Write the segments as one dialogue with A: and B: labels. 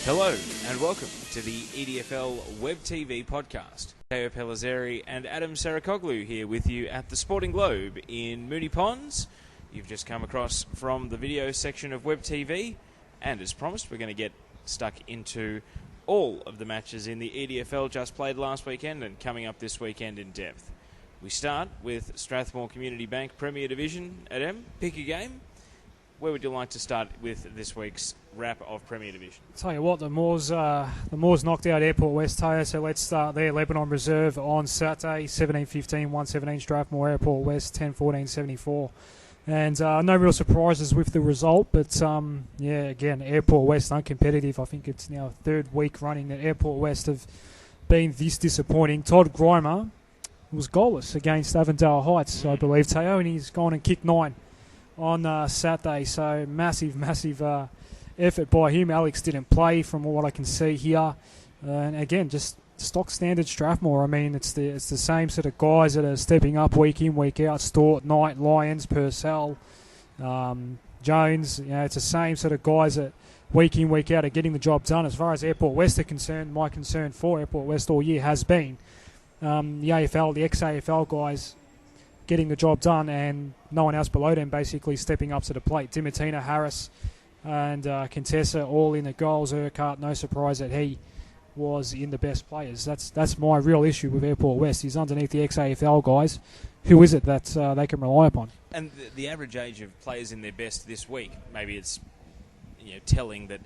A: Hello and welcome to the EDFL Web TV podcast. Teo Pellizzeri and Adam Sarakoglu here with you at the Sporting Globe in Moonee Ponds. You've just come across from the video section of Web TV, and as promised, we're going to get stuck into all of the matches in the EDFL just played last weekend and coming up this weekend in depth. We start with Strathmore Community Bank Premier Division. Adam, pick a game. Where would you like to start with this week's wrap of Premier Division?
B: Tell you what, the Moors knocked out Airport West, Teo, so let's start there. Lebanon Reserve on Saturday, 17-15, 117 Strathmore, Airport West, 10-14, 74. And no real surprises with the result, but again, Airport West uncompetitive. I think it's now third week running that Airport West have been this disappointing. Todd Grimer was goalless against Avondale Heights, I believe, Teo, and he's gone and kicked 9 on Saturday, so massive effort by him. Alex didn't play from what I can see here, and again, just stock standard Strathmore. I mean, it's the same sort of guys that are stepping up week in, week out. Stort, Knight, Lyons, Purcell, Jones. You know, it's the same sort of guys that week in, week out are getting the job done. As far as Airport West are concerned, my concern for Airport West all year has been the AFL, the ex-AFL guys getting the job done, and no one else below them basically stepping up to the plate. Dimatina, Harris, and Contessa all in the goals. Urquhart, no surprise that he was in the best players. That's my real issue with Airport West. He's underneath the ex-AFL guys. Who is it that they can rely upon? And
A: the average age of players in their best this week, maybe it's telling that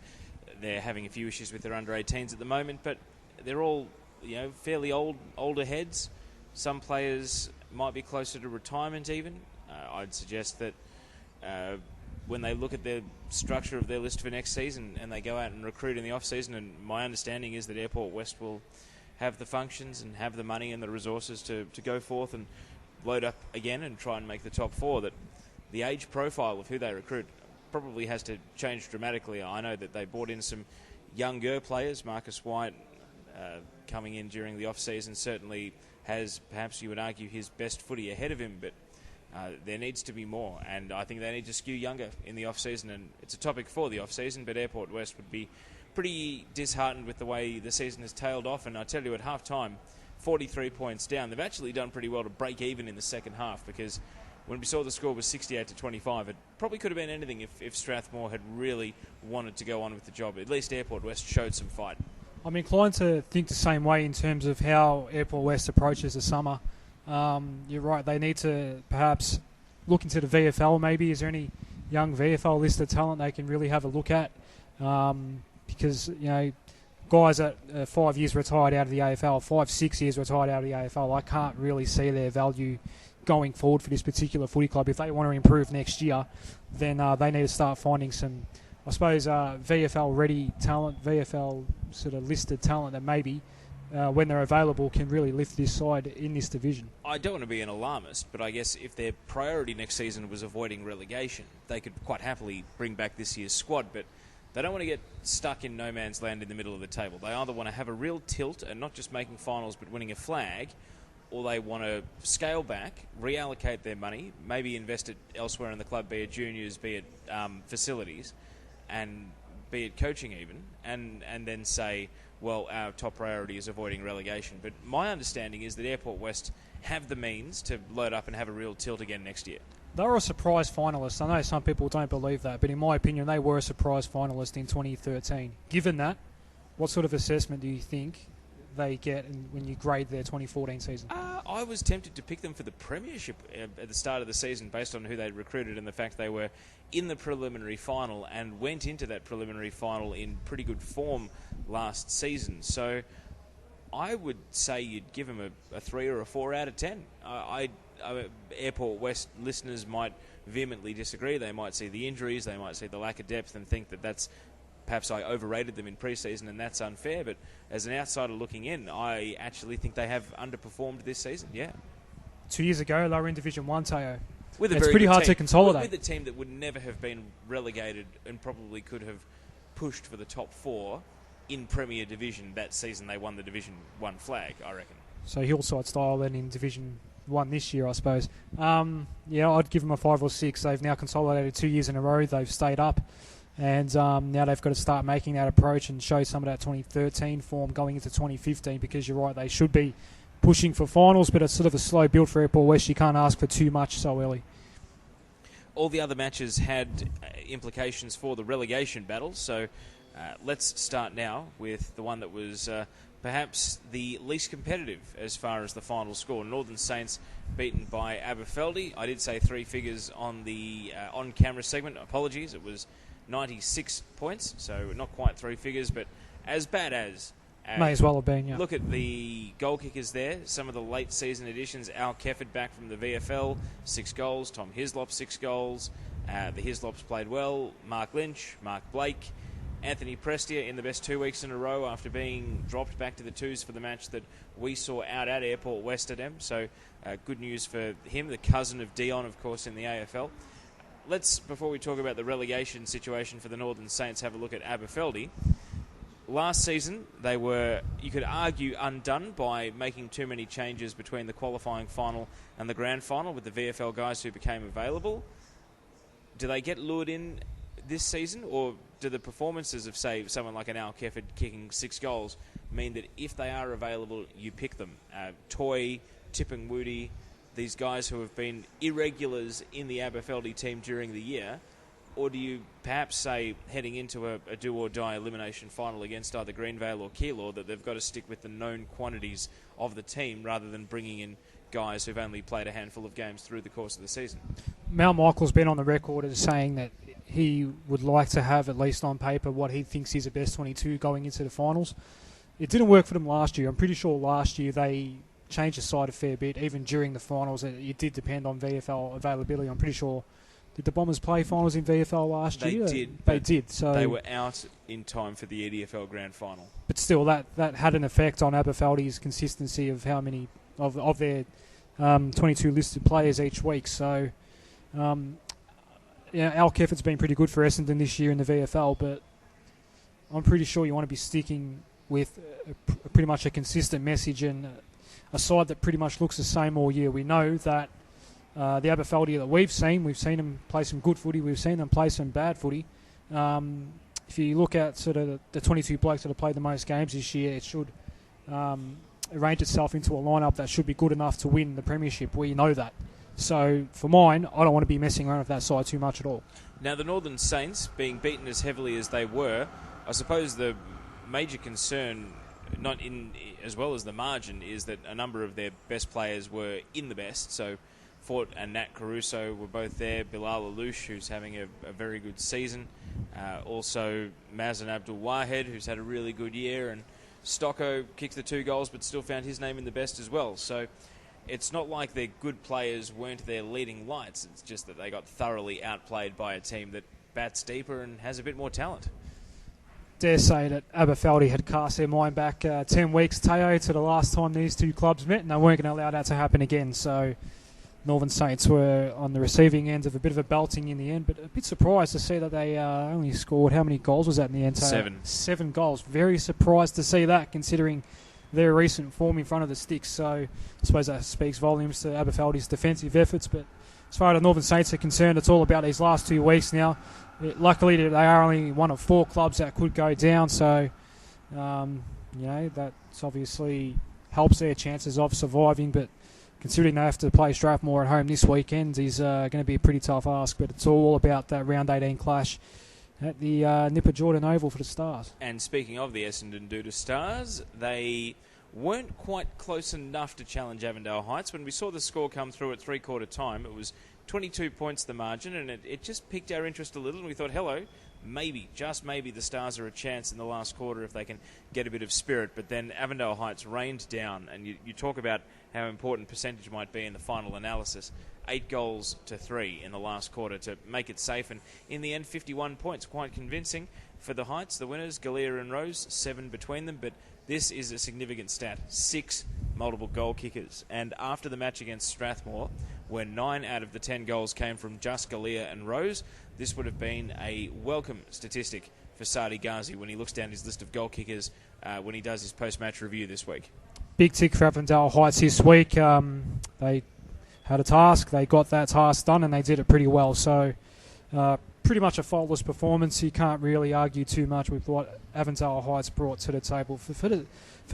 A: they're having a few issues with their under-18s at the moment, but they're all fairly older heads. Some players might be closer to retirement even. I'd suggest that when they look at the structure of their list for next season and they go out and recruit in the off-season, and my understanding is that Airport West will have the functions and have the money and the resources to go forth and load up again and try and make the top 4, that the age profile of who they recruit probably has to change dramatically. I know that they brought in some younger players. Marcus White coming in during the off-season certainly has, perhaps you would argue, his best footy ahead of him, but there needs to be more, and I think they need to skew younger in the off-season, and it's a topic for the off-season, but Airport West would be pretty disheartened with the way the season has tailed off, and I tell you, at half-time, 43 points down. They've actually done pretty well to break even in the second half, because when we saw the score was 68-25, it probably could have been anything if Strathmore had really wanted to go on with the job. At least Airport West showed some fight.
B: I'm inclined to think the same way in terms of how Airport West approaches the summer. You're right, they need to perhaps look into the VFL maybe. Is there any young VFL listed talent they can really have a look at? Because, guys that 5 years retired out of the AFL, 5-6 years retired out of the AFL, I can't really see their value going forward for this particular footy club. If they want to improve next year, then they need to start finding some, I suppose, VFL ready talent, VFL sort of listed talent that maybe when they're available can really lift this side in this division.
A: I don't want to be an alarmist, but I guess if their priority next season was avoiding relegation, they could quite happily bring back this year's squad, but they don't want to get stuck in no man's land in the middle of the table. They either want to have a real tilt and not just making finals but winning a flag, or they want to scale back, reallocate their money, maybe invest it elsewhere in the club, be it juniors, be it facilities, and be it coaching even, and then say, well, our top priority is avoiding relegation. But my understanding is that Airport West have the means to load up and have a real tilt again next year.
B: They were a surprise finalist. I know some people don't believe that, but in my opinion, they were a surprise finalist in 2013. Given that, what sort of assessment do you think they get when you grade their 2014 season?
A: I was tempted to pick them for the premiership at the start of the season based on who they'd recruited and the fact they were in the preliminary final and went into that preliminary final in pretty good form last season. So I would say you'd give them a 3 or a 4 out of 10. Airport West listeners might vehemently disagree. They might see the injuries, they might see the lack of depth and think that that's perhaps I overrated them in pre-season and that's unfair, but as an outsider looking in, I actually think they have underperformed this season, yeah.
B: 2 years ago, they were in Division 1, Teo.
A: It's
B: pretty hard to consolidate.
A: With a team that would never have been relegated and probably could have pushed for the top 4 in Premier Division that season. They won the Division 1 flag, I reckon.
B: So Hillside style then in Division 1 this year, I suppose. I'd give them a 5 or 6. They've now consolidated 2 years in a row. They've stayed up. And now they've got to start making that approach and show some of that 2013 form going into 2015, because you're right, they should be pushing for finals, but it's sort of a slow build for Airport West. You can't ask for too much so early.
A: All the other matches had implications for the relegation battle, so let's start now with the one that was perhaps the least competitive as far as the final score. Northern Saints beaten by Aberfeldie. I did say 3 figures on the on-camera segment. Apologies, it was 96 points, so not quite 3 figures, but as bad as.
B: May as well have been, yeah.
A: Look at the goal kickers there. Some of the late season additions. Al Kefford back from the VFL, 6 goals. Tom Hislop, 6 goals. The Hislops played well. Mark Lynch, Mark Blake. Anthony Prestia in the best 2 weeks in a row after being dropped back to the 2s for the match that we saw out at Airport West at him. So good news for him, the cousin of Dion, of course, in the AFL. Let's, before we talk about the relegation situation for the Northern Saints, have a look at Aberfeldie. Last season, they were, you could argue, undone by making too many changes between the qualifying final and the grand final with the VFL guys who became available. Do they get lured in this season, or do the performances of, say, someone like an Al Kefford kicking 6 goals mean that if they are available, you pick them? Toy, Tipping Woody, these guys who have been irregulars in the Aberfeldie team during the year, or do you perhaps say, heading into a do-or-die elimination final against either Greenvale or Keilor, that they've got to stick with the known quantities of the team rather than bringing in guys who've only played a handful of games through the course of the season?
B: Mal Michael's been on the record as saying that he would like to have, at least on paper, what he thinks is the best 22 going into the finals. It didn't work for them last year. I'm pretty sure last year they changed the side a fair bit, even during the finals. It did depend on VFL availability. I'm pretty sure. Did the Bombers play finals in VFL last year? They did. So
A: they were out in time for the EDFL Grand Final.
B: But still, that had an effect on Aberfeldie's consistency of how many of their 22 listed players each week. So, Al Kefford's been pretty good for Essendon this year in the VFL, but I'm pretty sure you want to be sticking with pretty much a consistent message and a side that pretty much looks the same all year. We know that the Aberfeldie that we've seen them play some good footy, we've seen them play some bad footy. If you look at sort of the 22 blokes that have played the most games this year, it should arrange itself into a lineup that should be good enough to win the premiership. We know that. So for mine, I don't want to be messing around with that side too much at all.
A: Now the Northern Saints being beaten as heavily as they were, I suppose the major concern, not in as well as the margin, is that a number of their best players were in the best. So Fort and Nat Caruso were both there. Bilal Alouche, who's having a very good season. Also Mazen Abdul Wahed, who's had a really good year. And Stocko kicked the 2 goals but still found his name in the best as well. So it's not like their good players weren't their leading lights. It's just that they got thoroughly outplayed by a team that bats deeper and has a bit more talent.
B: Dare say that Aberfeldie had cast their mind back 10 weeks, Teo, to the last time these two clubs met, and they weren't going to allow that to happen again. So Northern Saints were on the receiving end of a bit of a belting in the end, but a bit surprised to see that they only scored, how many goals was that in the end? 7 goals. Very surprised to see that, considering their recent form in front of the sticks. So I suppose that speaks volumes to Aberfeldie's defensive efforts, but as far as the Northern Saints are concerned, it's all about these last 2 weeks now. Luckily, they are only one of 4 clubs that could go down, so that obviously helps their chances of surviving, but considering they have to play Strathmore at home this weekend is going to be a pretty tough ask, but it's all about that round 18 clash at the Nipper Jordan Oval for the Stars.
A: And speaking of the Essendon Doutta Stars, they weren't quite close enough to challenge Avondale Heights. When we saw the score come through at 3/4 time, it was 22 points the margin, and it just piqued our interest a little, and we thought, hello, maybe, just maybe, the Stars are a chance in the last quarter if they can get a bit of spirit. But then Avondale Heights rained down, and you talk about how important percentage might be in the final analysis. 8 goals to 3 in the last quarter to make it safe, and in the end 51 points, quite convincing for the Heights. The winners, Galea and Rose, 7 between them, but this is a significant stat, 6 multiple goal kickers. And after the match against Strathmore, where 9 out of the 10 goals came from just Galea and Rose, this would have been a welcome statistic for Sadi Ghazi when he looks down his list of goal kickers when he does his post-match review this week.
B: Big tick for Avondale Heights this week. They had a task, they got that task done, and they did it pretty well. So pretty pretty much a faultless performance. You can't really argue too much with what Avondale Heights brought to the table. For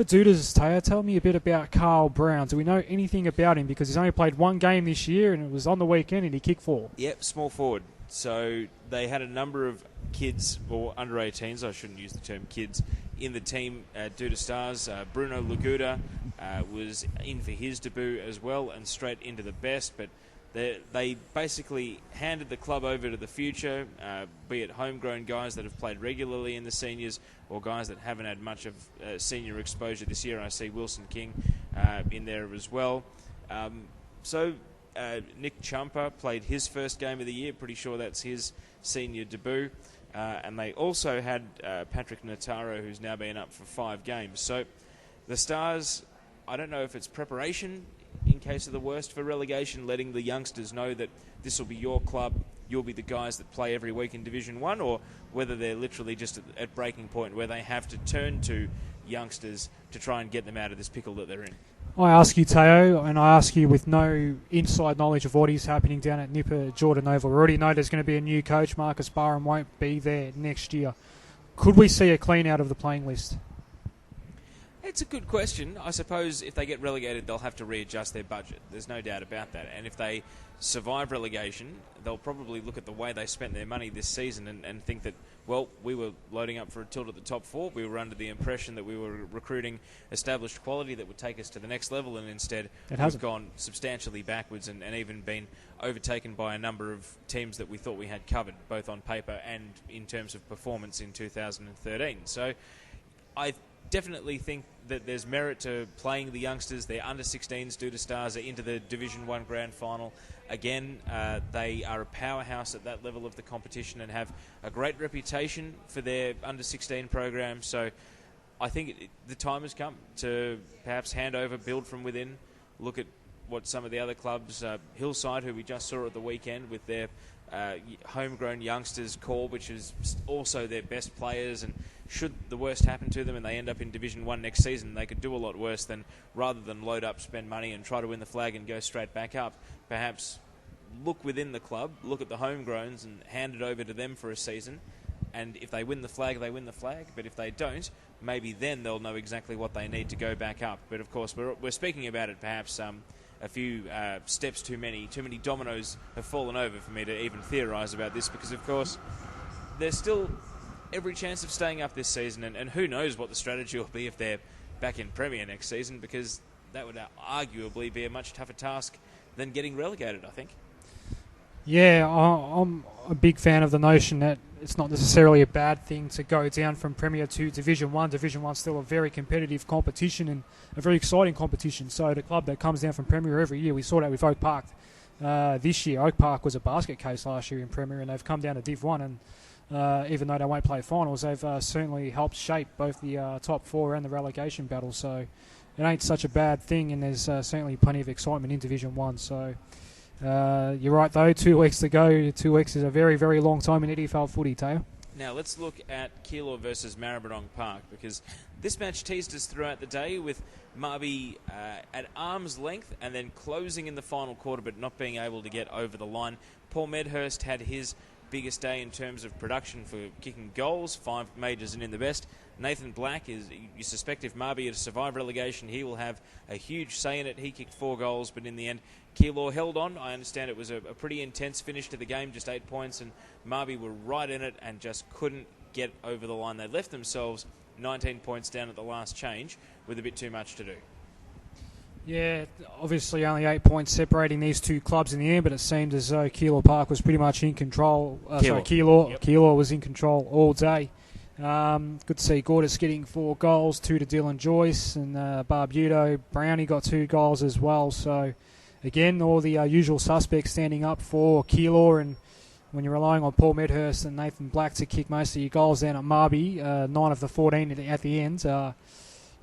B: Douta's, Taya, tell me a bit about Carl Brown. Do we know anything about him? Because he's only played one game this year, and it was on the weekend, and he kicked 4.
A: Yep, small forward. So they had a number of kids, or under 18s, I shouldn't use the term kids, in the team at Doutta Stars. Bruno Laguda was in for his debut as well, and straight into the best, but they basically handed the club over to the future, be it homegrown guys that have played regularly in the seniors or guys that haven't had much of senior exposure this year. I see Wilson King in there as well. Nick Champa played his first game of the year. Pretty sure that's his senior debut. And they also had Patrick Nataro, who's now been up for 5 games. So the Stars, I don't know if it's preparation in case of the worst for relegation, letting the youngsters know that this will be your club, you'll be the guys that play every week in Division 1, or whether they're literally just at breaking point where they have to turn to youngsters to try and get them out of this pickle that they're in.
B: I ask you, Teo, and I ask you with no inside knowledge of what is happening down at Nipper Jordanova. We already know there's going to be a new coach. Marcus Barham won't be there next year. Could we see a clean out of the playing list?
A: It's a good question. I suppose if they get relegated, they'll have to readjust their budget. There's no doubt about that. And if they survive relegation, they'll probably look at the way they spent their money this season and think that, well, we were loading up for a tilt at the top 4. We were under the impression that we were recruiting established quality that would take us to the next level, and instead we've gone substantially backwards and even been overtaken by a number of teams that we thought we had covered, both on paper and in terms of performance in 2013. So I definitely think that there's merit to playing the youngsters. They're under 16s. Doutta Stars are into the Division 1 Grand Final. Again, they are a powerhouse at that level of the competition and have a great reputation for their under 16 program. So I think the time has come to perhaps hand over, build from within, look at what some of the other clubs, Hillside, who we just saw at the weekend with their homegrown youngsters core, which is also their best players, and should the worst happen to them and they end up in Division 1 next season, they could do a lot worse than, rather than load up, spend money and try to win the flag and go straight back up, perhaps look within the club, look at the homegrowns and hand it over to them for a season. And if they win the flag, they win the flag. But if they don't, maybe then they'll know exactly what they need to go back up. But of course, we're speaking about it perhaps a few steps too many dominoes have fallen over for me to even theorise about this, because of course there's still every chance of staying up this season, and who knows what the strategy will be if they're back in Premier next season, because that would arguably be a much tougher task than getting relegated, I think.
B: Yeah, I'm a big fan of the notion that it's not necessarily a bad thing to go down from Premier to Division 1. Division 1's still a very competitive competition and a very exciting competition. So the club that comes down from Premier every year, we saw that with Oak Park this year. Oak Park was a basket case last year in Premier, and they've come down to Div 1, and even though they won't play finals, they've certainly helped shape both the top 4 and the relegation battle. So it ain't such a bad thing, and there's certainly plenty of excitement in Division 1. So you're right, though, 2 weeks to go. 2 weeks is a very, very long time in EDFL footy, Teo.
A: Now let's look at Keilor versus Maribyrnong Park, because this match teased us throughout the day with Marby at arm's length and then closing in the final quarter but not being able to get over the line. Paul Medhurst had his biggest day in terms of production for kicking goals, 5 majors and in the best. Nathan Black, you suspect if Marby had survived relegation, he will have a huge say in it. He kicked 4 goals, but in the end, Keilor held on. I understand it was a pretty intense finish to the game, just 8 points, and Marby were right in it and just couldn't get over the line. They left themselves 19 points down at the last change with a bit too much to do.
B: Yeah, obviously only 8 points separating these two clubs in the end, but it seemed as though Keilor Park was pretty much in control. Keilor was in control all day. Good to see Gordis getting 4 goals, 2 to Dylan Joyce, and Barbudo Brownie got 2 goals as well. So again, all the usual suspects standing up for Keilor, and when you're relying on Paul Medhurst and Nathan Black to kick most of your goals down at Marby, 9 of the 14 at the end,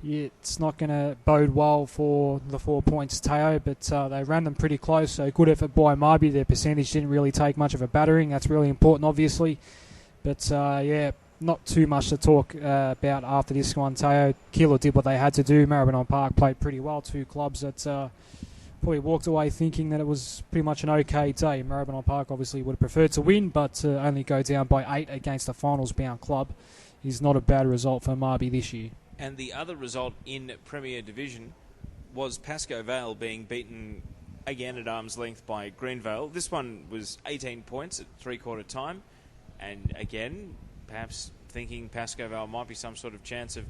B: it's not going to bode well for the 4 points, Teo, but they ran them pretty close, so good effort by Marby. Their percentage didn't really take much of a battering. That's really important, obviously. But, not too much to talk about after this one, Teo. Keilor did what they had to do. Maribyrnong Park played pretty well. 2 clubs that probably walked away thinking that it was pretty much an okay day. Maribyrnong Park obviously would have preferred to win, but to only go down by 8 against a finals-bound club is not a bad result for Marby this year.
A: And the other result in Premier Division was Pascoe Vale being beaten again at arm's length by Greenvale. This one was 18 points at three-quarter time, and again, perhaps thinking Pascoe Vale might be some sort of chance of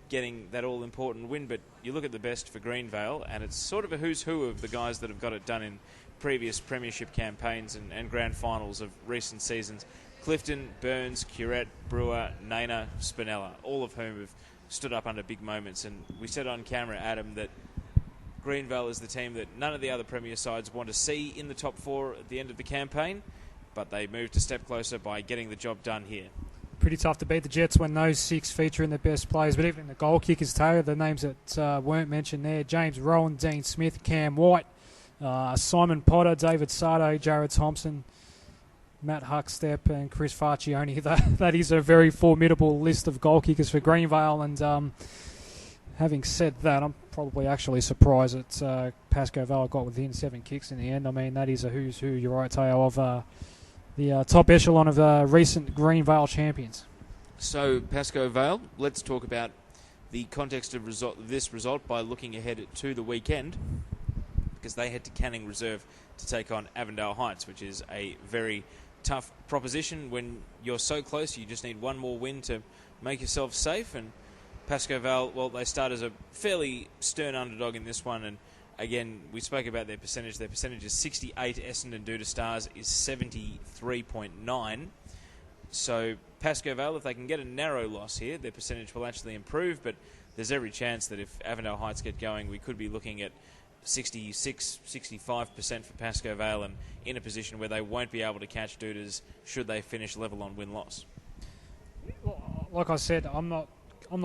A: getting that all-important win, but you look at the best for Greenvale, and it's sort of a who's who of the guys that have got it done in previous premiership campaigns and grand finals of recent seasons. Clifton, Burns, Curette, Brewer, Naina, Spinella, all of whom have stood up under big moments. And we said on camera, Adam, that Greenvale is the team that none of the other premier sides want to see in the top 4 at the end of the campaign, but they moved a step closer by getting the job done here.
B: Pretty tough to beat the Jets when those 6 feature in their best players, but even the goal kickers, Taylor, the names that weren't mentioned there: James Rowan, Dean Smith, Cam White, Simon Potter, David Sardo, Jared Thompson, Matt Huckstep and Chris Farcioni. That is a very formidable list of goal kickers for Greenvale, and having said that, I'm probably actually surprised that Pascoe Vale got within 7 kicks in the end. I mean, that is a who's who, you're right, Tayo, of the top echelon of recent Greenvale champions.
A: So, Pascoe Vale, let's talk about the context of this result by looking ahead to the weekend, because they head to Canning Reserve to take on Avondale Heights, which is a very tough proposition. When you're so close, you just need one more win to make yourself safe, and Pascoe Vale, well, they start as a fairly stern underdog in this one, and again, we spoke about their percentage. Their percentage is 68. Essendon Doutta Stars is 73.9. So Pascoe Vale, if they can get a narrow loss here, their percentage will actually improve, but there's every chance that if Avondale Heights get going, we could be looking at 66, 65% for Pascoe Vale, and in a position where they won't be able to catch Douttas should they finish level on win-loss.
B: Like I said, I'm not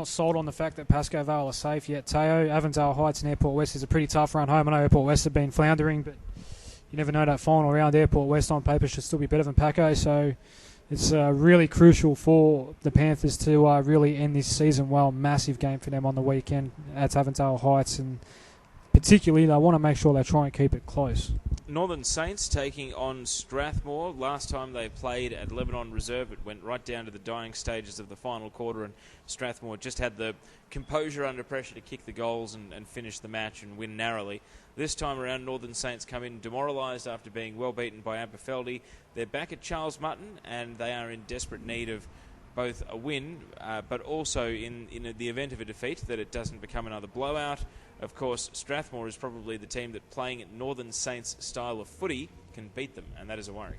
B: sold on the fact that Pascoe Vale are safe yet, Teo. Avondale Heights and Airport West is a pretty tough run home. I know Airport West have been floundering, but you never know, that final round. Airport West on paper should still be better than Paco, so it's really crucial for the Panthers to really end this season well. Massive game for them on the weekend at Avondale Heights, and particularly they want to make sure they try and keep it close.
A: Northern Saints taking on Strathmore. Last time they played at Lebanon Reserve, it went right down to the dying stages of the final quarter, and Strathmore just had the composure under pressure to kick the goals and finish the match and win narrowly. This time around, Northern Saints come in demoralised after being well beaten by Aberfeldie. They're back at Charles Mutton, and they are in desperate need of both a win, but also in the event of a defeat, that it doesn't become another blowout. Of course, Strathmore is probably the team that, playing at Northern Saints' style of footy, can beat them, and that is a worry.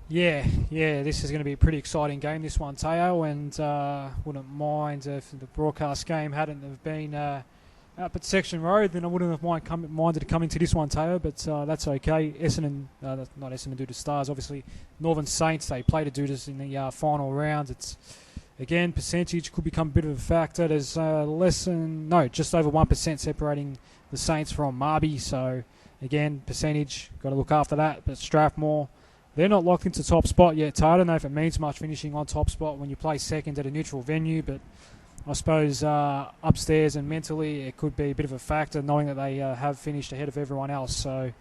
B: Yeah, this is going to be a pretty exciting game, this one, Teo, and wouldn't mind if the broadcast game hadn't have been up at Section Road, then I wouldn't have minded coming to this one, Teo, but that's okay. Essendon, not Essendon Doutta Stars, obviously. Northern Saints, they played the Douttas in the final round. It's, again, percentage could become a bit of a factor. There's just over 1% separating the Saints from Marby, so again, percentage, got to look after that. But Strathmore, they're not locked into top spot yet. I don't know if it means much finishing on top spot when you play second at a neutral venue, but I suppose upstairs and mentally it could be a bit of a factor, knowing that they have finished ahead of everyone else. So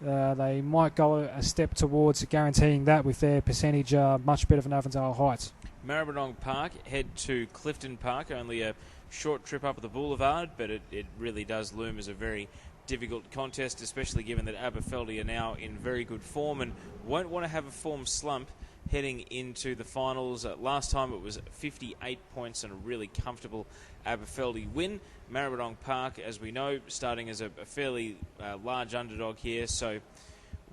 B: they might go a step towards guaranteeing that with their percentage much better than Avondale Heights.
A: Maribyrnong Park head to Clifton Park, only a short trip up the boulevard, but it really does loom as a very difficult contest, especially given that Aberfeldie are now in very good form and won't want to have a form slump heading into the finals. Last time it was 58 points and a really comfortable Aberfeldie win. Maribyrnong Park, as we know, starting as a fairly large underdog here, so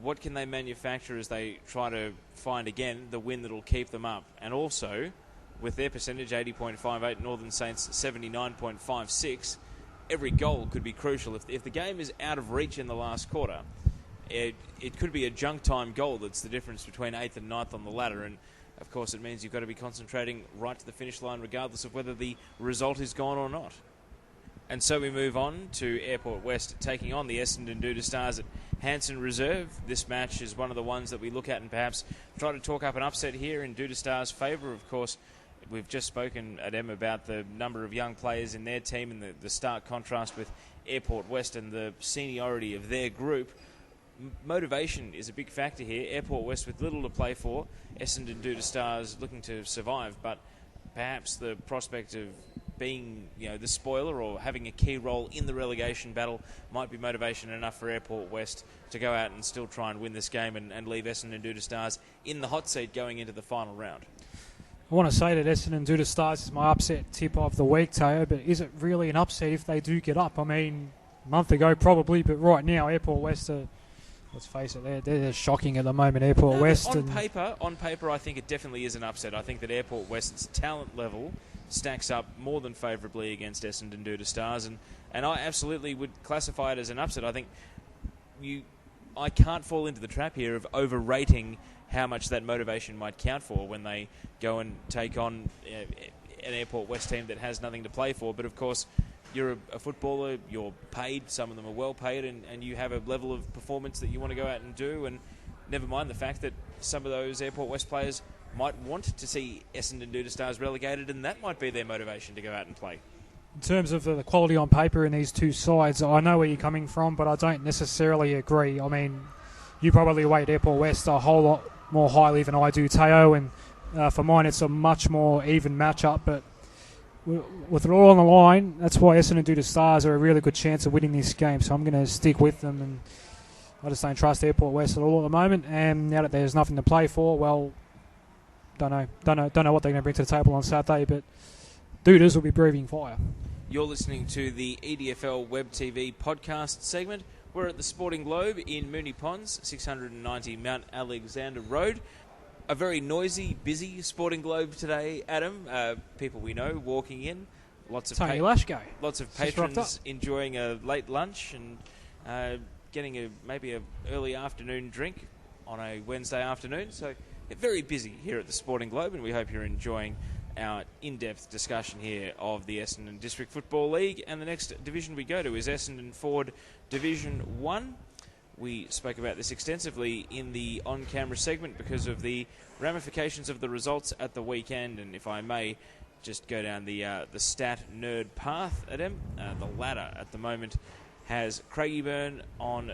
A: what can they manufacture as they try to find again the win that'll keep them up? And also, with their percentage 80.58, Northern Saints 79.56, every goal could be crucial. If the game is out of reach in the last quarter, it could be a junk time goal that's the difference between 8th and 9th on the ladder, and of course it means you've got to be concentrating right to the finish line regardless of whether the result is gone or not. And so we move on to Airport West taking on the Essendon Doutta Stars at Hanson Reserve. This match is one of the ones that we look at and perhaps try to talk up an upset here in Doutta Stars' favour. Of course, we've just spoken at about the number of young players in their team and the stark contrast with Airport West and the seniority of their group, motivation is a big factor here. Airport West with little to play for, Essendon Doutta Stars looking to survive, but perhaps the prospect of being, the spoiler or having a key role in the relegation battle might be motivation enough for Airport West to go out and still try and win this game and leave Essendon Doutta Stars in the hot seat going into the final round.
B: I want to say that Essendon Doutta Stars is my upset tip of the week, Teo, but is it really an upset if they do get up? I mean, a month ago probably, but right now Airport West are, let's face it, they're shocking at the moment, Airport West.
A: On paper, I think it definitely is an upset. I think that Airport West's talent level stacks up more than favourably against Essendon Doutta Stars, and I absolutely would classify it as an upset. I think I can't fall into the trap here of overrating how much that motivation might count for when they go and take on an Airport West team that has nothing to play for. But of course, you're a footballer, you're paid, some of them are well paid, and you have a level of performance that you want to go out and do, and never mind the fact that some of those Airport West players might want to see Essendon Doutta Stars relegated, and that might be their motivation to go out and play.
B: In terms of the quality on paper in these two sides, I know where you're coming from, but I don't necessarily agree. I mean, you probably rate Airport West a whole lot more highly than I do, Teo, and for mine it's a much more even matchup, but with it all on the line, that's why Essendon Doutta Stars are a really good chance of winning this game, so I'm going to stick with them, and I just don't trust Airport West at all at the moment, and now that there's nothing to play for, well, don't know what they're going to bring to the table on Saturday, but Douttas will be breathing fire.
A: You're listening to the EDFL Web TV podcast segment. We're at the Sporting Globe in Moonee Ponds, 690 Mount Alexander Road. A very noisy, busy Sporting Globe today, Adam. People we know walking in. Lots of patrons enjoying a late lunch and getting maybe an early afternoon drink on a Wednesday afternoon. So very busy here at the Sporting Globe, and we hope you're enjoying our in-depth discussion here of the Essendon District Football League. And the next division we go to is Essendon Ford Division 1. We spoke about this extensively in the on-camera segment because of the ramifications of the results at the weekend. And if I may just go down the stat nerd path, Adam, the ladder at the moment has Craigieburn on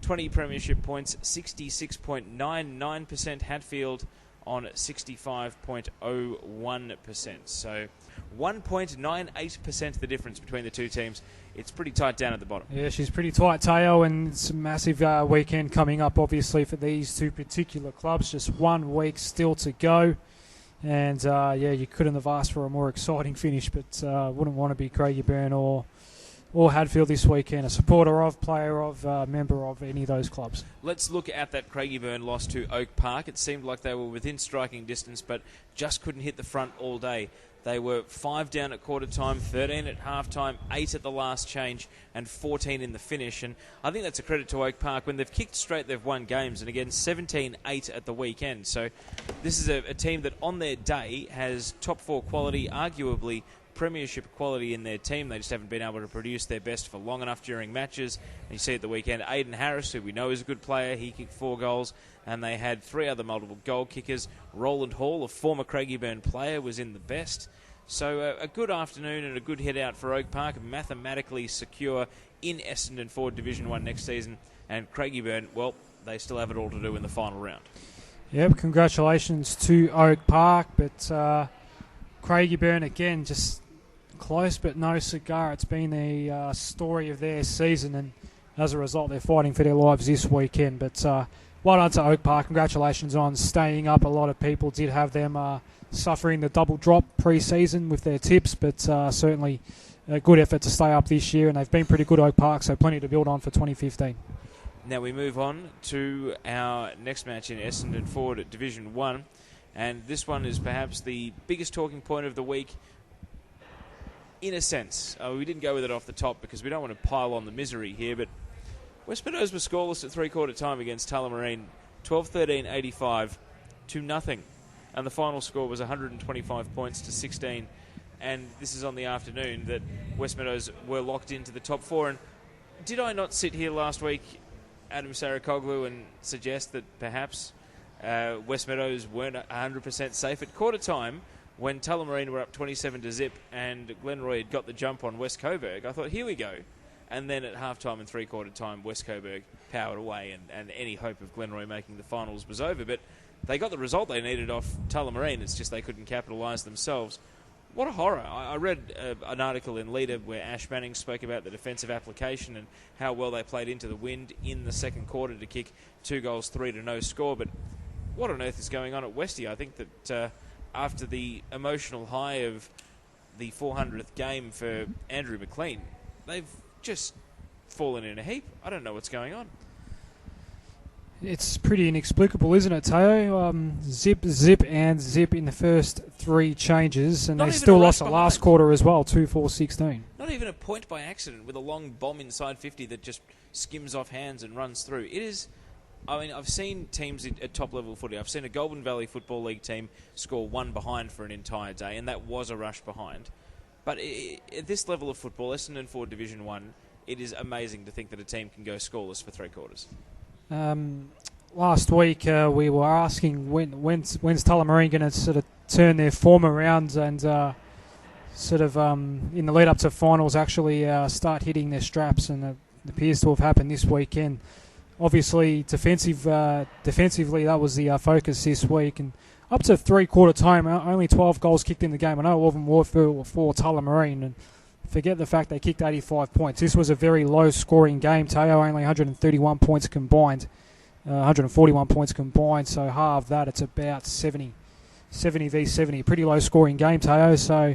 A: 20 premiership points, 66.99%, Hadfield on 65.01%. So 1.98% the difference between the two teams. It's pretty tight down at the bottom.
B: Yeah, she's pretty tight, Teo, and it's a massive weekend coming up, obviously, for these two particular clubs. Just 1 week still to go. And, you couldn't have asked for a more exciting finish, but wouldn't want to be Craigieburn or Hadfield this weekend. A supporter of, player of, member of any of those clubs.
A: Let's look at that Craigieburn loss to Oak Park. It seemed like they were within striking distance, but just couldn't hit the front all day. They were 5 down at quarter time, 13 at half time, 8 at the last change, and 14 in the finish. And I think that's a credit to Oak Park. When they've kicked straight, they've won games. And again, 17-8 at the weekend. So this is a team that on their day has top 4 quality, arguably premiership quality in their team. They just haven't been able to produce their best for long enough during matches. And you see at the weekend, Aidan Harris, who we know is a good player, he kicked 4 goals. And they had 3 other multiple goal kickers. Roland Hall, a former Craigieburn player, was in the best. So a good afternoon and a good head out for Oak Park, mathematically secure in Essendon Ford Division 1 next season. And Craigieburn, well, they still have it all to do in the final round.
B: Yep, congratulations to Oak Park, but Craigieburn, again, just close but no cigar. It's been the story of their season, and as a result, they're fighting for their lives this weekend. But well done to Oak Park. Congratulations on staying up. A lot of people did have them suffering the double drop pre-season with their tips, but certainly a good effort to stay up this year, and they've been pretty good, Oak Park, so plenty to build on for 2015.
A: Now we move on to our next match in Essendon Ford at Division 1, and this one is perhaps the biggest talking point of the week in a sense. We didn't go with it off the top because we don't want to pile on the misery here, but Westmeadows were scoreless at three-quarter time against Tullamarine, 12-13-85 to nothing. And the final score was 125 points to 16. And this is on the afternoon that Westmeadows were locked into the top 4. And did I not sit here last week, Adam Sarakoglu, and suggest that perhaps Westmeadows weren't 100% safe at quarter time when Tullamarine were up 27-0 and Glenroy had got the jump on West Coburg? I thought, here we go. And then at half-time and three-quarter time, West Coburg powered away, and any hope of Glenroy making the finals was over. But they got the result they needed off Tullamarine. It's just they couldn't capitalise themselves. What a horror. I read an article in Leader where Ash Manning spoke about the defensive application and how well they played into the wind in the second quarter to kick 2 goals, 3 to no score. But what on earth is going on at Westie? I think that after the emotional high of the 400th game for Andrew McLean, they've just fallen in a heap. I don't know what's going on.
B: It's pretty inexplicable, isn't it, Teo? Zip, and zip in the first 3 changes, and they still lost the last quarter as well, 2-4-16.
A: Not even a point by accident with a long bomb inside 50 that just skims off hands and runs through. It is... I mean, I've seen teams at top-level footy. I've seen a Goulburn Valley Football League team score 1 behind for an entire day, and that was a rush behind. But at this level of football, Essendon for Division 1, it is amazing to think that a team can go scoreless for 3 quarters.
B: Last week we were asking when's Tullamarine going to sort of turn their form around and in the lead up to finals actually start hitting their straps, and it appears to have happened this weekend. Obviously, defensively that was the focus this week, and up to 3/4 time, only 12 goals kicked in the game. I know all of them were for Tullamarine, and forget the fact they kicked 85 points. This was a very low-scoring game. Teo only 131 points combined, 141 points combined, so half that, it's about 70 v 70. Pretty low-scoring game, Teo, so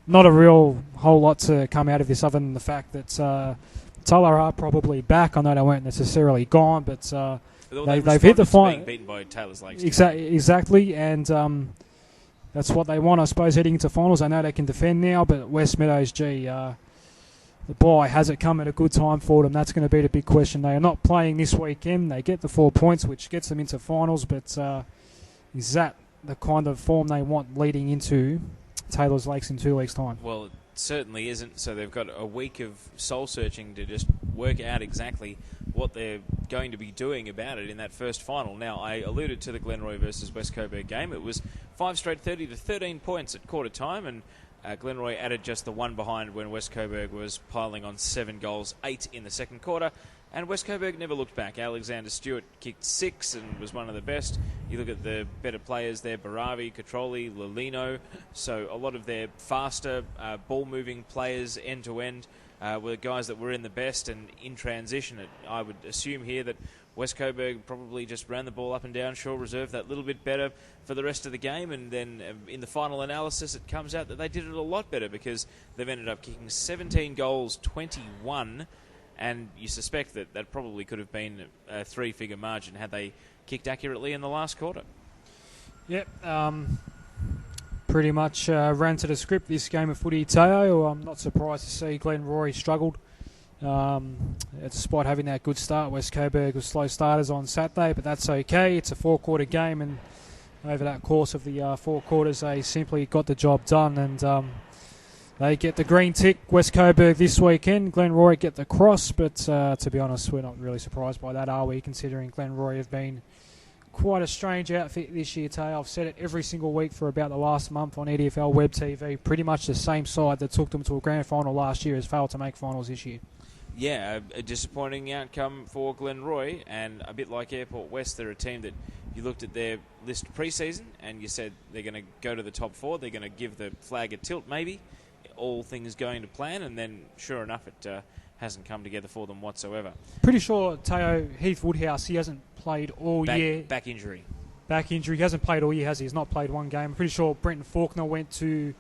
B: not a real whole lot to come out of this other than the fact that Tulla are probably back. I know they weren't necessarily gone, but they've hit the final.
A: Being beaten by Taylor's Lakes.
B: Exactly, and that's what they want, I suppose, heading into finals. I know they can defend now, but Westmeadows, the bye, has it come at a good time for them? That's going to be the big question. They are not playing this weekend. They get the 4 points, which gets them into finals, but is that the kind of form they want leading into Taylor's Lakes in 2 weeks' time?
A: Well, it certainly isn't. So they've got a week of soul-searching to just work out exactly what they're going to be doing about it in that first final. Now, I alluded to the Glenroy versus West Coburg game. It was 5 straight 30 to 13 points at quarter time, and Glenroy added just the 1 behind when West Coburg was piling on 7 goals, 8 in the second quarter. And West Coburg never looked back. Alexander Stewart kicked 6 and was one of the best. You look at the better players there, Baravi, Catroli, Lolino. So a lot of their faster ball-moving players end-to-end were guys that were in the best and in transition. I would assume here that West Coburg probably just ran the ball up and down Shore Reserve that little bit better for the rest of the game, and then in the final analysis it comes out that they did it a lot better because they've ended up kicking 17 goals, 21, and you suspect that that probably could have been a 3-figure margin had they kicked accurately in the last quarter.
B: Yep, pretty much ran to the script this game of footy, Teo. I'm not surprised to see Glenroy struggled. Despite having that good start, West Coburg was slow starters on Saturday, but that's okay. It's a 4-quarter game, and over that course of the 4 quarters, they simply got the job done, and they get the green tick. West Coburg this weekend. Glenroy get the cross, but to be honest, we're not really surprised by that, are we, considering Glenroy have been quite a strange outfit this year, Tay. I've said it every single week for about the last month on EDFL Web TV. Pretty much the same side that took them to a grand final last year has failed to make finals this year.
A: Yeah, a disappointing outcome for Glenroy, and a bit like Airport West, they're a team that you looked at their list pre-season and you said they're going to go to the top 4, they're going to give the flag a tilt maybe, all things going to plan, and then sure enough it hasn't come together for them whatsoever.
B: Pretty sure, Teo, Heath Woodhouse, he hasn't played all year.
A: Back injury.
B: He hasn't played all year, has he? He's not played one game. I'm pretty sure Brenton Faulkner went to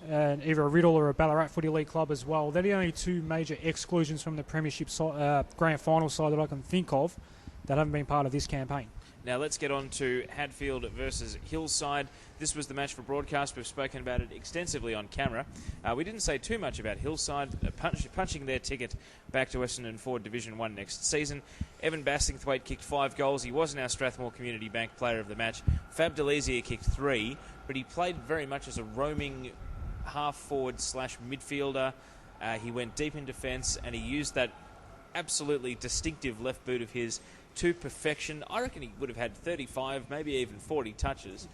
B: either a Riddle or a Ballarat Footy League club as well. They're the only 2 major exclusions from the Premiership grand final side that I can think of that haven't been part of this campaign.
A: Now let's get on to Hadfield versus Hillside. This was the match for broadcast. We've spoken about it extensively on camera. We didn't say too much about Hillside punching their ticket back to Essendon for Division 1 next season. Evan Bastingthwaite kicked 5 goals. He wasn't our Strathmore Community Bank player of the match. Fab Delezia kicked 3, but he played very much as a roaming half-forward / midfielder. He went deep in defence, and he used that absolutely distinctive left boot of his to perfection. I reckon he would have had 35, maybe even 40 touches.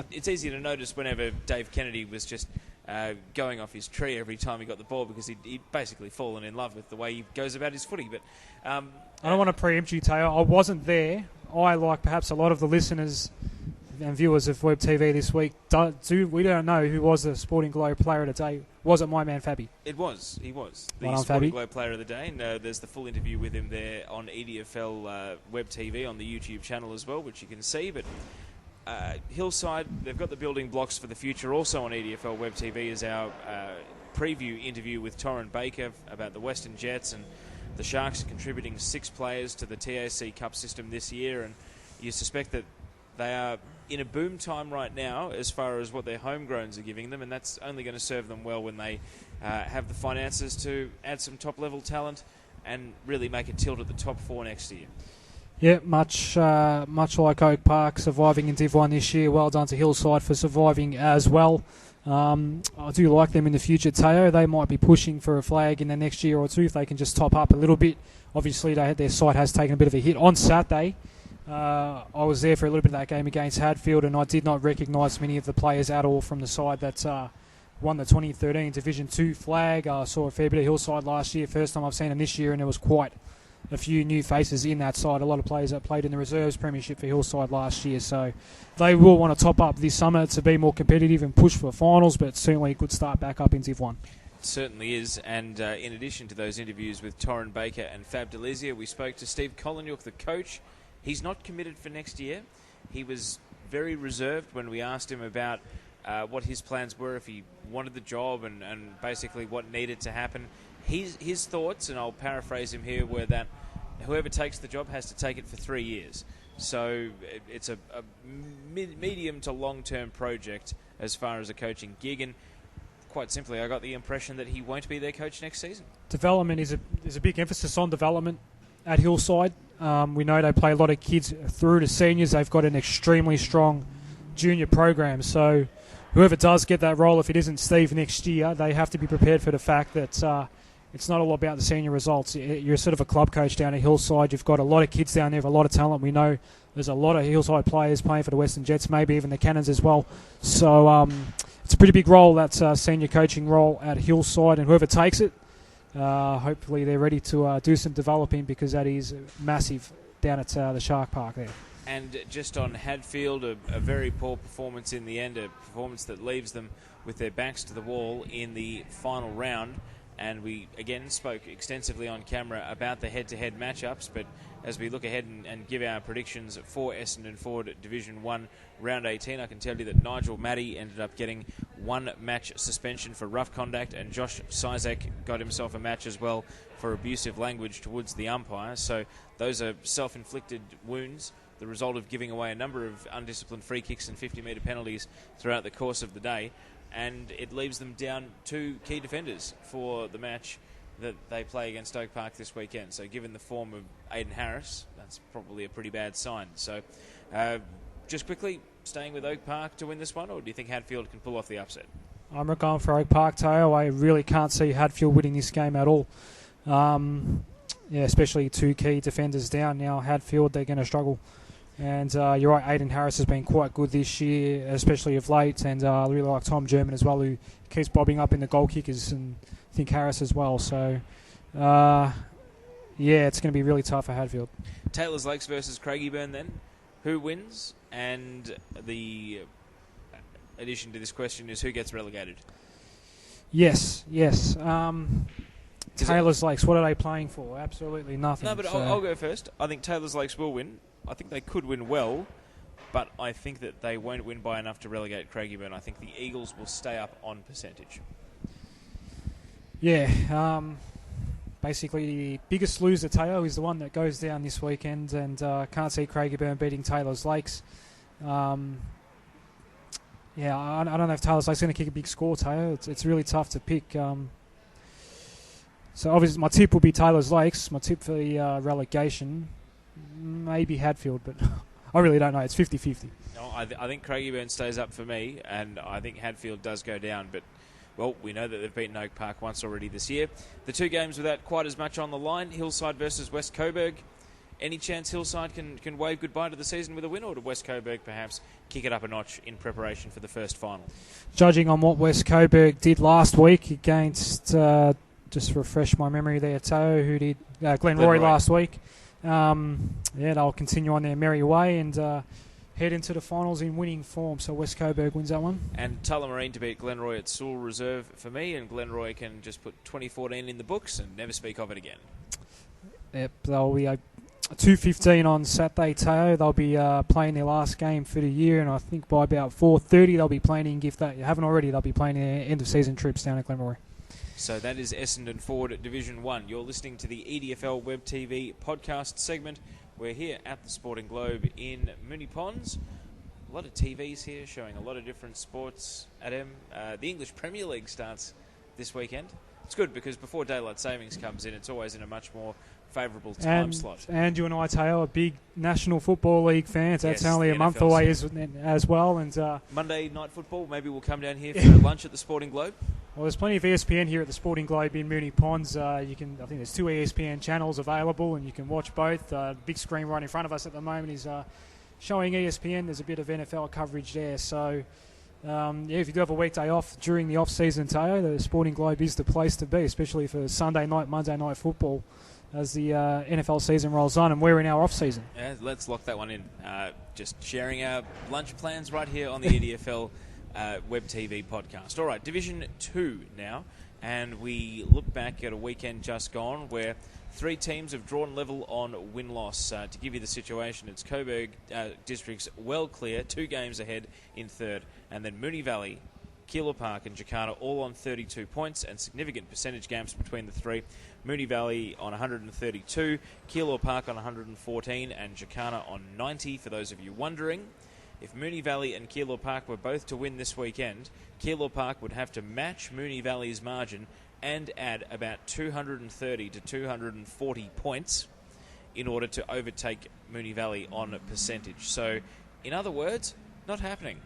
A: It's easy to notice whenever Dave Kennedy was just going off his tree every time he got the ball because he'd basically fallen in love with the way he goes about his footy. But
B: I don't want to preempt you, Tayo. I wasn't there. I, like perhaps a lot of the listeners and viewers of Web TV this week, we don't know who was the Sporting Globe Player of the Day. Was it my man Fabby?
A: He was the
B: Sporting
A: Sporting Globe Player of the Day, and there's the full interview with him there on EDFL Web TV on the YouTube channel as well, which you can see. But Hillside, they've got the building blocks for the future. Also on EDFL Web TV is our preview interview with Torrin Baker about the Western Jets, and the Sharks contributing 6 players to the TAC Cup system this year, and you suspect that they are in a boom time right now as far as what their homegrowns are giving them, and that's only going to serve them well when they have the finances to add some top-level talent and really make a tilt at the top 4 next year.
B: Yeah, much like Oak Park surviving in Div 1 this year. Well done to Hillside for surviving as well. I do like them in the future, Tayo. They might be pushing for a flag in the next year or two if they can just top up a little bit. Obviously, their side has taken a bit of a hit on Saturday. I was there for a little bit of that game against Hadfield, and I did not recognise many of the players at all from the side that won the 2013 Division 2 flag. I saw a fair bit of Hillside last year, first time I've seen them this year, and there was quite a few new faces in that side. A lot of players that played in the reserves premiership for Hillside last year, so they will want to top up this summer to be more competitive and push for finals, but certainly a good start back up in Div 1.
A: It certainly is, and in addition to those interviews with Torrin Baker and Fab Delezia, we spoke to Steve Kolonyuk, the coach. He's not committed for next year. He was very reserved when we asked him about what his plans were, if he wanted the job, and basically what needed to happen. His thoughts, and I'll paraphrase him here, were that whoever takes the job has to take it for 3 years. So it's a medium to long-term project as far as a coaching gig, and quite simply, I got the impression that he won't be their coach next season.
B: Development is a big emphasis on development at Hillside. We know they play a lot of kids through to seniors. They've got an extremely strong junior program. So whoever does get that role, if it isn't Steve next year, they have to be prepared for the fact that it's not all about the senior results. You're sort of a club coach down at Hillside. You've got a lot of kids down there with a lot of talent. We know there's a lot of Hillside players playing for the Western Jets, maybe even the Cannons as well. So it's a pretty big role, that senior coaching role at Hillside, and whoever takes it, hopefully they're ready to do some developing, because that is massive down at the Shark Park there.
A: And just on Hadfield, a very poor performance in the end, a performance that leaves them with their backs to the wall in the final round. And we again spoke extensively on camera about the head-to-head matchups, but as we look ahead and give our predictions for Essendon Ford Division 1 Round 18, I can tell you that Nigel Maddy ended up getting 1 match suspension for rough conduct, and Josh Sizek got himself a match as well for abusive language towards the umpire. So those are self-inflicted wounds, the result of giving away a number of undisciplined free kicks and 50-metre penalties throughout the course of the day. And it leaves them down 2 key defenders for the match that they play against Oak Park this weekend. So given the form of Aidan Harris, that's probably a pretty bad sign. So just quickly, staying with Oak Park to win this one, or do you think Hadfield can pull off the upset?
B: I'm not going for Oak Park, Tayo. I really can't see Hadfield winning this game at all. Especially 2 key defenders down now. Hadfield, they're going to struggle. And you're right, Aidan Harris has been quite good this year, especially of late, and I really like Tom German as well, who keeps bobbing up in the goal kickers, and I think Harris as well. So, it's going to be really tough for Hadfield.
A: Taylor's Lakes versus Craigieburn then. Who wins? And the addition to this question is, who gets relegated?
B: Yes. Taylor's Lakes, what are they playing for? Absolutely nothing.
A: No, but I'll go first. I think Taylor's Lakes will win. I think they could win well, but I think that they won't win by enough to relegate Craigieburn. I think the Eagles will stay up on percentage.
B: Yeah, basically the biggest loser, Tayo, is the one that goes down this weekend, and can't see Craigieburn beating Taylor's Lakes. I don't know if Taylor's Lakes is going to kick a big score, Tayo. It's really tough to pick. So obviously my tip will be Taylor's Lakes. My tip for the relegation, maybe Hadfield, but I really don't know. It's 50-50.
A: No, I think Craigieburn stays up for me, and I think Hadfield does go down. But, well, we know that they've beaten Oak Park once already this year. The 2 games without quite as much on the line, Hillside versus West Coburg. Any chance Hillside can wave goodbye to the season with a win, or do West Coburg perhaps kick it up a notch in preparation for the first final?
B: Judging on what West Coburg did last week against, just refresh my memory there, Teo, who did Glenroy last week. They'll continue on their merry way and head into the finals in winning form. So West Coburg wins that one.
A: And Tullamarine to beat Glenroy at Sewell Reserve for me, and Glenroy can just put 2014 in the books and never speak of it again.
B: Yep, they'll be 2:15 on Saturday, Teo. They'll be playing their last game for the year, and I think by about 4:30 they'll be playing, if they haven't already, they'll be playing their end-of-season trips down at Glenroy.
A: So that is Essendon Forward at Division 1. You're listening to the EDFL Web TV podcast segment. We're here at the Sporting Globe in Moonee Ponds. A lot of TVs here showing a lot of different sports. Adam, the English Premier League starts this weekend. It's good because before daylight savings comes in, it's always in a much more favourable time slot. And
B: you and I, Teo, are big National Football League fans. That's
A: yes,
B: only a month away as well. And
A: Monday night football, maybe we'll come down here for lunch at the Sporting Globe.
B: Well, there's plenty of ESPN here at the Sporting Globe in Moonee Ponds. I think there's 2 ESPN channels available, and you can watch both. Big screen right in front of us at the moment is showing ESPN. There's a bit of NFL coverage there. So, if you do have a weekday off during the off-season, Teo, the Sporting Globe is the place to be, especially for Sunday night, Monday night football as the NFL season rolls on, and we're in our off-season.
A: Yeah, let's lock that one in. Just sharing our lunch plans right here on the EDFL Web TV podcast. All right, Division 2 now, and we look back at a weekend just gone where 3 teams have drawn level on win-loss. To give you the situation, it's Coburg District's well clear, 2 games ahead in third, and then Moonee Valley, Keilor Park and Jacana all on 32 points, and significant percentage gaps between the 3. Moonee Valley on 132, Keilor Park on 114, and Jacana on 90, for those of you wondering. If Moonee Valley and Keilor Park were both to win this weekend, Keilor Park would have to match Moonee Valley's margin and add about 230 to 240 points in order to overtake Moonee Valley on a percentage. So, in other words, not happening.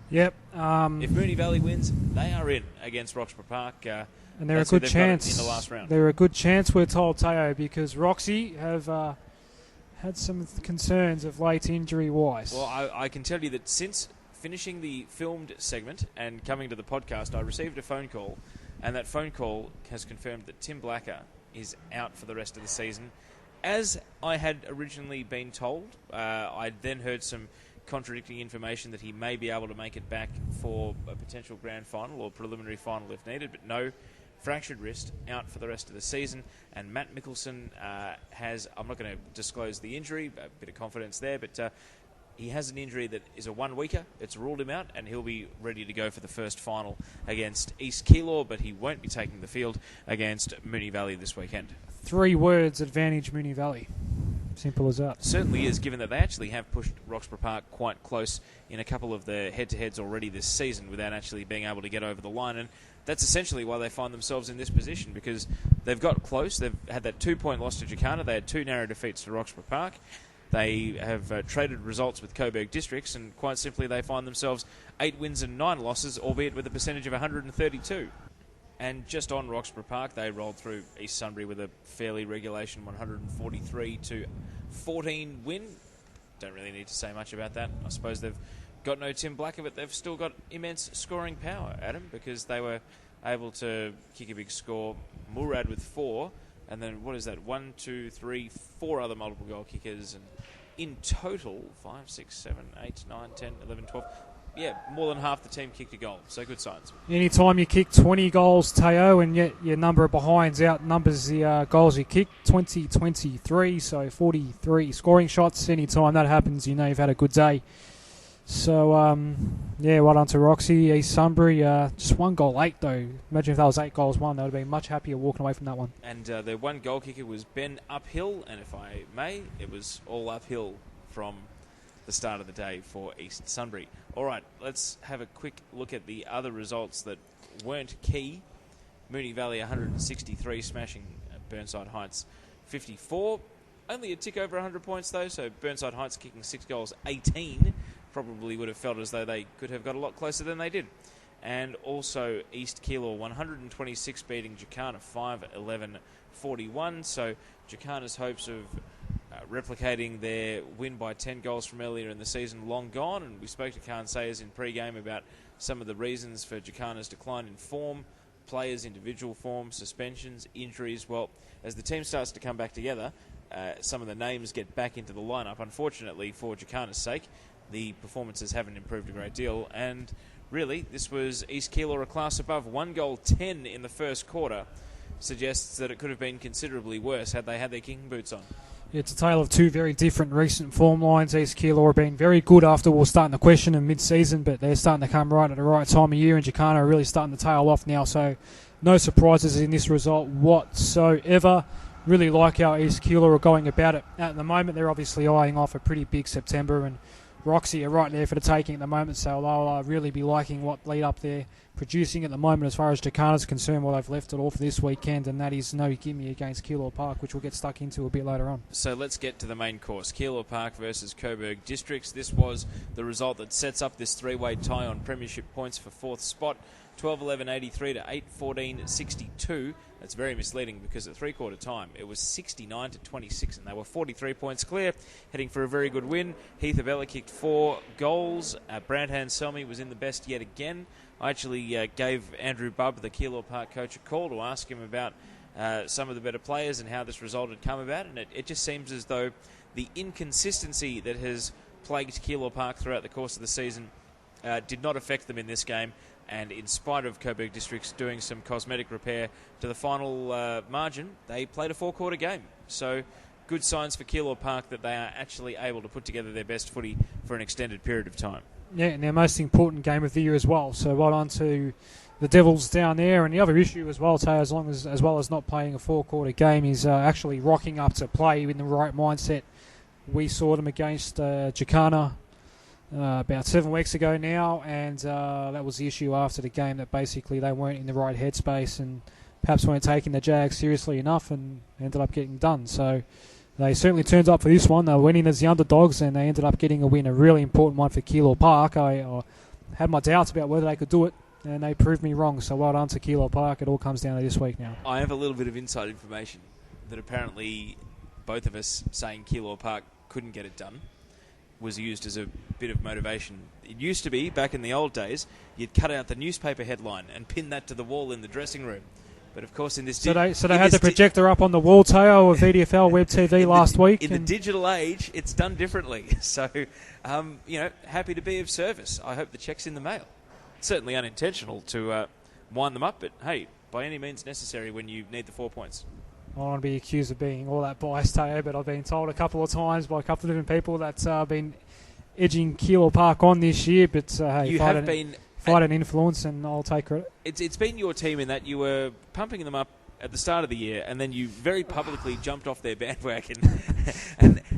B: Yep.
A: If Moonee Valley wins, they are in against Roxburgh Park.
B: And they're a good chance
A: in the last round.
B: They're a good chance, we're told, Teo, because Roxy have had some concerns of late injury-wise.
A: Well, I can tell you that since finishing the filmed segment and coming to the podcast, I received a phone call, and that phone call has confirmed that Tim Blacker is out for the rest of the season. As I had originally been told, I then heard some contradicting information that he may be able to make it back for a potential grand final or preliminary final if needed, but no, fractured wrist, out for the rest of the season. And Matt Mickelson has, I'm not going to disclose the injury, a bit of confidence there, but he has an injury that is a 1 weeker. It's ruled him out, and he'll be ready to go for the first final against East Keilor, but he won't be taking the field against Moonee Valley this weekend.
B: 3 words, advantage Moonee Valley. Simple as that.
A: Certainly is, given that they actually have pushed Roxburgh Park quite close in a couple of the head-to-heads already this season without actually being able to get over the line. And that's essentially why they find themselves in this position, because they've got close. They've had that 2-point loss to Jacana. They had 2 narrow defeats to Roxburgh Park. They have traded results with Coburg Districts, and quite simply they find themselves 8 wins and 9 losses, albeit with a percentage of 132. And just on Roxburgh Park, they rolled through East Sunbury with a fairly regulation 143-14 win. Don't really need to say much about that. I suppose they've got no Tim Blacker, but they've still got immense scoring power, Adam, because they were able to kick a big score. Murad with 4, and then what is that? 1, 2, 3, 4 other multiple goal kickers, and in total 5, 6, 7, 8, 9, 10, 11, 12. Yeah, more than half the team kicked a goal, so good signs.
B: Anytime you kick 20 goals, Teo, and yet your number of behinds outnumbers the goals you kick, 20-23, so 43 scoring shots. Anytime that happens, you know you've had a good day. So, well done to Roxy, East Sunbury. Just 1 goal late, though. Imagine if that was 8 goals won, they would have been much happier walking away from that one.
A: And their 1 goal kicker was Ben Uphill, and if I may, it was all uphill from the start of the day for East Sunbury. All right, let's have a quick look at the other results that weren't key. Moonee Valley 163, smashing Burnside Heights 54. Only a tick over 100 points, though, so Burnside Heights kicking 6 goals, 18. Probably would have felt as though they could have got a lot closer than they did. and also East Keilor 126 beating Jacana 5-11-41. So Jacana's hopes of replicating their win by 10 goals from earlier in the season long gone, and we spoke to Khan Sayers in pre-game about some of the reasons for Jacana's decline in form, players' individual form, suspensions, injuries. Well, as the team starts to come back together, some of the names get back into the lineup. Unfortunately, for Jacana's sake, the performances haven't improved a great deal, and really, this was East Keilor a class above. 1 goal 10 in the first quarter suggests that it could have been considerably worse had they had their king boots on.
B: It's a tale of two very different recent form lines. East Keilor have been very good after we were starting to question them mid-season, but they're starting to come right at the right time of year, and Jacana are really starting to tail off now, so no surprises in this result whatsoever. Really like how East Keilor are going about it. At the moment, they're obviously eyeing off a pretty big September, and Roxy are right there for the taking at the moment, so they'll really be liking what lead up they're producing at the moment as far as Jacana's concerned. Well, they've left it all for this weekend, and that is no gimme against Keilor Park, which we'll get stuck into a bit later on.
A: So let's get to the main course. Keilor Park versus Coburg Districts. This was the result that sets up this three-way tie on premiership points for fourth spot. 12-11-83 to 8-14-62. That's very misleading because at three-quarter time it was 69-26 and they were 43 points clear, heading for a very good win. Heath Abella kicked 4 goals. Brandhan Selmy was in the best yet again. I actually gave Andrew Bubb, the Keilor Park coach, a call to ask him about some of the better players and how this result had come about, and it just seems as though the inconsistency that has plagued Keilor Park throughout the course of the season did not affect them in this game. And in spite of Coburg Districts doing some cosmetic repair to the final margin, they played a 4-quarter game. So good signs for Keilor Park that they are actually able to put together their best footy for an extended period of time.
B: Yeah, and their most important game of the year as well. So well on to the Devils down there. And the other issue as well, Tay, as well as not playing a 4-quarter game, is actually rocking up to play in the right mindset. We saw them against Jacana about 7 weeks ago now, and that was the issue after the game, that basically they weren't in the right headspace and perhaps weren't taking the Jags seriously enough and ended up getting done. So they certainly turned up for this one. They went in as the underdogs and they ended up getting a win, a really important one for Keilor Park. I had my doubts about whether they could do it, and they proved me wrong. So well done to Keilor Park. It all comes down to this week now.
A: I have a little bit of inside information that apparently both of us saying Keilor Park couldn't get it done was used as a bit of motivation. It used to be, back in the old days, you'd cut out the newspaper headline and pin that to the wall in the dressing room. But of course, in this...
B: So they had the projector up on the wall, Teo, of EDFL Web TV last week.
A: In the digital age, it's done differently. So, happy to be of service. I hope the check's in the mail. It's certainly unintentional to wind them up, but hey, by any means necessary when you need the 4 points.
B: I don't want to be accused of being all that biased, Teo, but I've been told a couple of times by a couple of different people that's been edging Keilor Park on this year. But hey, fight an influence, and I'll take credit.
A: It's been your team in that you were pumping them up at the start of the year, and then you very publicly jumped off their bandwagon,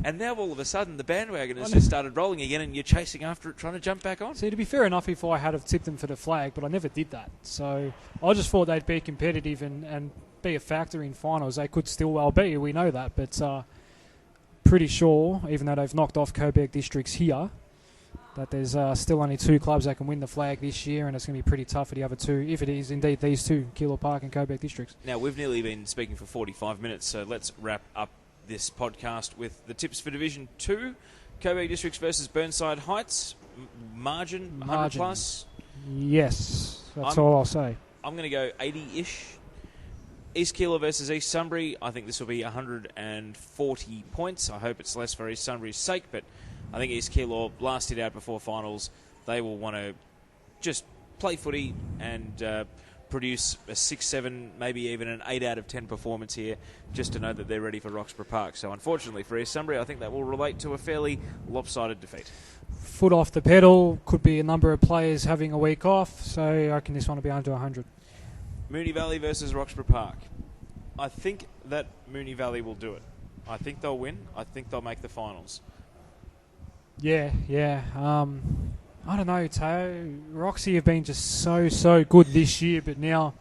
A: and now all of a sudden the bandwagon has just started rolling again, and you're chasing after it, trying to jump back on.
B: See, to be fair enough, if I had have tipped them for the flag, but I never did that. So I just thought they'd be competitive and be a factor in finals. They could still well be, we know that, but pretty sure, even though they've knocked off Coburg Districts here, that there's still only 2 clubs that can win the flag this year, and it's going to be pretty tough for the other 2, if it is indeed these 2, Keilor Park and Coburg Districts.
A: Now, we've nearly been speaking for 45 minutes, so let's wrap up this podcast with the tips for Division 2. Coburg Districts versus Burnside Heights. Margin 100 plus?
B: Yes, that's all I'll say.
A: I'm going to go 80-ish. East Keilor versus East Sunbury. I think this will be 140 points. I hope it's less for East Sunbury's sake, but I think East Keilor, last hit out before finals, they will want to just play footy and produce a 6-7, maybe even an 8 out of 10 performance here, just to know that they're ready for Roxburgh Park. So unfortunately for East Sunbury, I think that will relate to a fairly lopsided defeat.
B: Foot off the pedal, could be a number of players having a week off, so I reckon this one will be under 100.
A: Moonee Valley versus Roxburgh Park. I think that Moonee Valley will do it. I think they'll win. I think they'll make the finals.
B: Yeah. I don't know, Teo. Roxy have been just so good this year, but now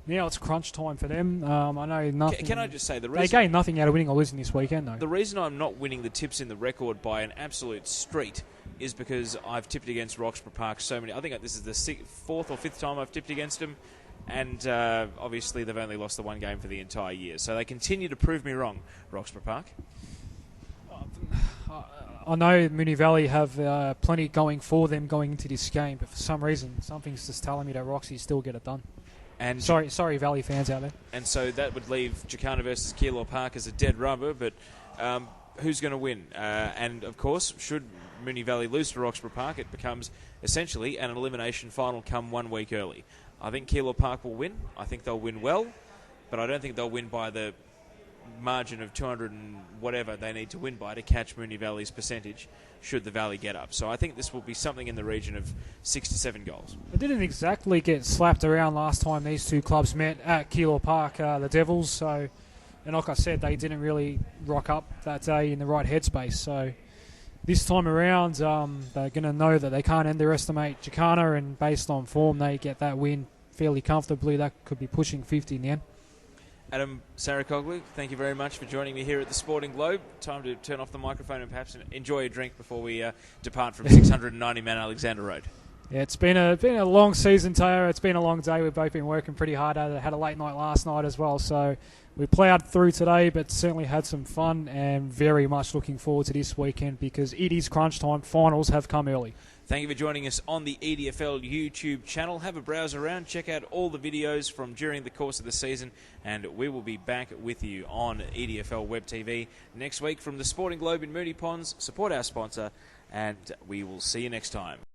B: Now it's crunch time for them. I know nothing.
A: Can I just say
B: they gain nothing out of winning or losing this weekend, though.
A: The reason I'm not winning the tips in the record by an absolute street is because I've tipped against Roxburgh Park so many. I think this is the fourth or fifth time I've tipped against them, and obviously they've only lost the one game for the entire year. So they continue to prove me wrong, Roxburgh Park.
B: I know Moonee Valley have plenty going for them going into this game, but for some reason, something's just telling me that Roxy still get it done. And sorry, Valley fans out there.
A: And so that would leave Jacana versus Keilor Park as a dead rubber, but who's going to win? And, of course, should Moonee Valley lose to Roxburgh Park, it becomes essentially an elimination final come 1 week early. I think Keilor Park will win. I think they'll win well, but I don't think they'll win by the margin of 200 and whatever they need to win by to catch Moonee Valley's percentage should the Valley get up. So I think this will be something in the region of 6 to 7 goals.
B: It didn't exactly get slapped around last time these two clubs met at Keilor Park, the Devils. So, and like I said, they didn't really rock up that day in the right headspace. So this time around, they're going to know that they can't underestimate Jacana, and based on form, they get that win fairly comfortably. That could be pushing 50 in the end.
A: Adam Sarakoglu, thank you very much for joining me here at the Sporting Globe. Time to turn off the microphone and perhaps enjoy a drink before we depart from 690 Man Alexander Road.
B: Yeah, it's been a long season, Taylor. It's been a long day. We've both been working pretty hard at it. Had a late night last night as well, so we ploughed through today, but certainly had some fun and very much looking forward to this weekend because it is crunch time. Finals have come early.
A: Thank you for joining us on the EDFL YouTube channel. Have a browse around, check out all the videos from during the course of the season, and we will be back with you on EDFL Web TV next week from the Sporting Globe in Moonee Ponds. Support our sponsor, and we will see you next time.